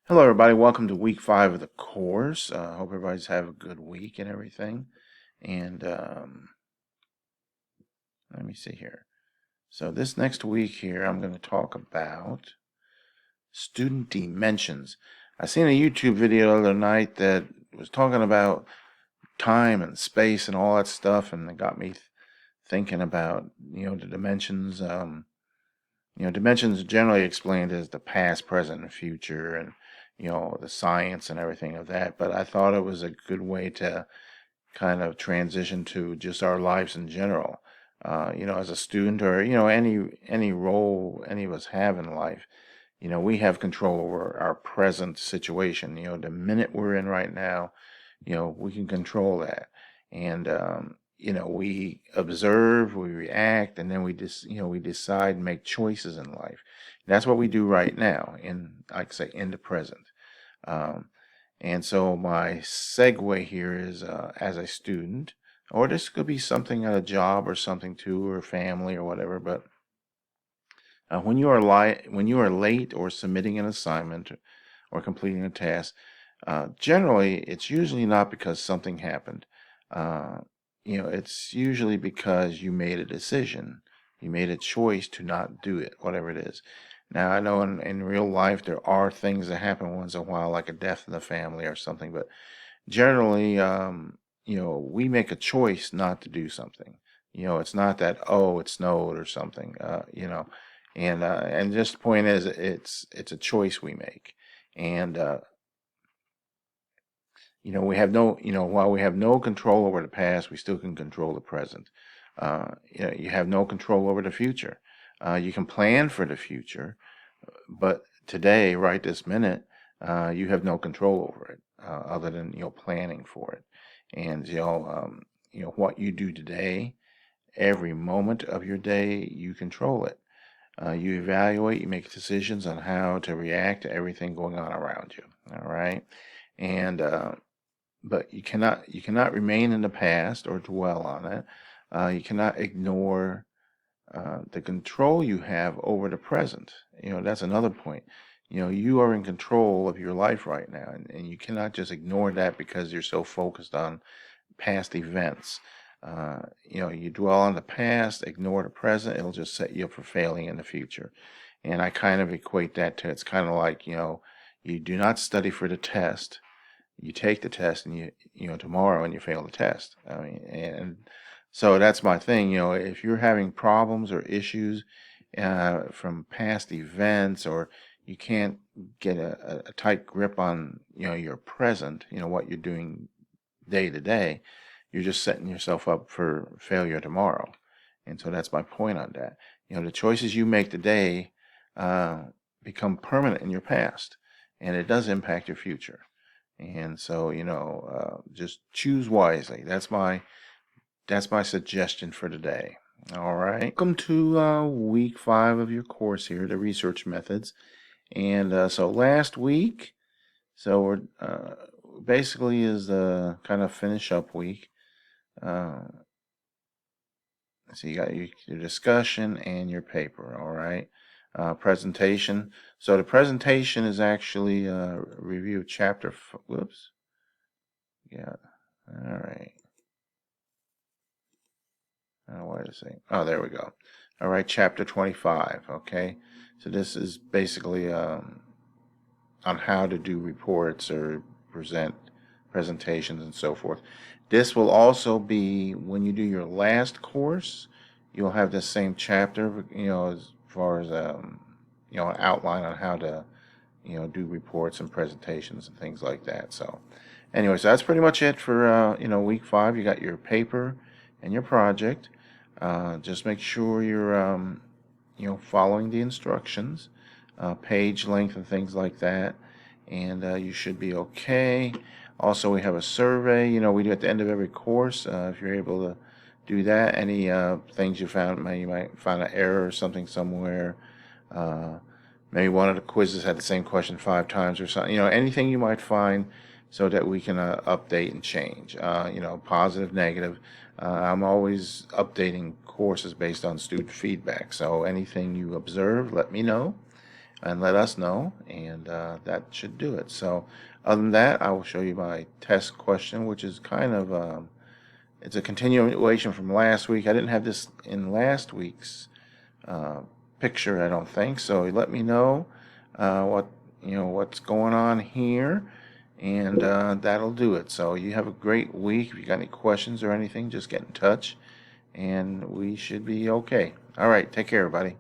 Hello, everybody. Welcome to week 5 of the course. Hope everybody's have a good week and everything. And let me see here. So this next week here, I'm going to talk about student dimensions. I seen a YouTube video the other night that was talking about time and space and all that stuff, and it got me thinking about the dimensions. Dimensions generally explained as the past, present, and future, and the science and everything of that. But I thought it was a good way to kind of transition to just our lives in general. As a student or any role any of us have in life, we have control over our present situation. The minute we're in right now, we can control that. And we observe, we react, and then we decide and make choices in life. That's what we do right now, like I say, in the present. Um, and so my segue here is as a student, or this could be something at a job or something too, or family or whatever. But when you are late or submitting an assignment or completing a task, generally it's usually not because something happened. Uh, it's usually because you made a decision, you made a choice to not do it, whatever it is. Now I know in real life there are things that happen once in a while, like a death in the family or something, but generally, we make a choice not to do something. It's not that, oh, it snowed or something, and just the point is, it's a choice we make. And while we have no control over the past, we still can control the present. You have no control over the future. You can plan for the future, but today, right this minute, you have no control over it, other than planning for it. And what you do today, every moment of your day, you control it. You evaluate, you make decisions on how to react to everything going on around you. All right, and but you cannot remain in the past or dwell on it. You cannot ignore the control you have over the present. That's another point. You are in control of your life right now, and you cannot just ignore that because you're so focused on past events. You dwell on the past, ignore the present, it'll just set you up for failing in the future. And I kind of equate that to, it's kind of like, you do not study for the test. You take the test, and tomorrow, and you fail the test. I mean, and so that's my thing. If you're having problems or issues from past events, or you can't get a tight grip on your present, what you're doing day to day, you're just setting yourself up for failure tomorrow. And so that's my point on that. The choices you make today become permanent in your past, and it does impact your future. And so, just choose wisely. That's my suggestion for today. All right. Welcome to week 5 of your course here, the research methods. And so last week, so we're basically is the kind of finish up week. So you got your discussion and your paper. All right. Presentation. So the presentation is actually a review of chapter. Whoops. Yeah. All right. Wait a second. Oh, there we go. All right, chapter 25. Okay. So this is basically on how to do reports or presentations and so forth. This will also be when you do your last course. You'll have the same chapter, as far as an outline on how to do reports and presentations and things like that. So anyway, so that's pretty much it for week 5. You got your paper and your project. Just make sure you're following the instructions, page length and things like that, and you should be okay. Also, we have a survey. We do at the end of every course. If you're able to do that, any things you found, you might find an error or something somewhere. Maybe one of the quizzes had the same question 5 times or something. Anything you might find, so that we can update and change. Positive, negative. I'm always updating courses based on student feedback. So anything you observe, let me know. and let us know, and that should do it. So other than that, I will show you my test question, which is kind of it's a continuation from last week. I didn't have this in last week's uh, picture, I don't think. So let me know what what's going on here, and that'll do it. So you have a great week. If you got any questions or anything, just get in touch, and we should be okay. All right, take care, everybody.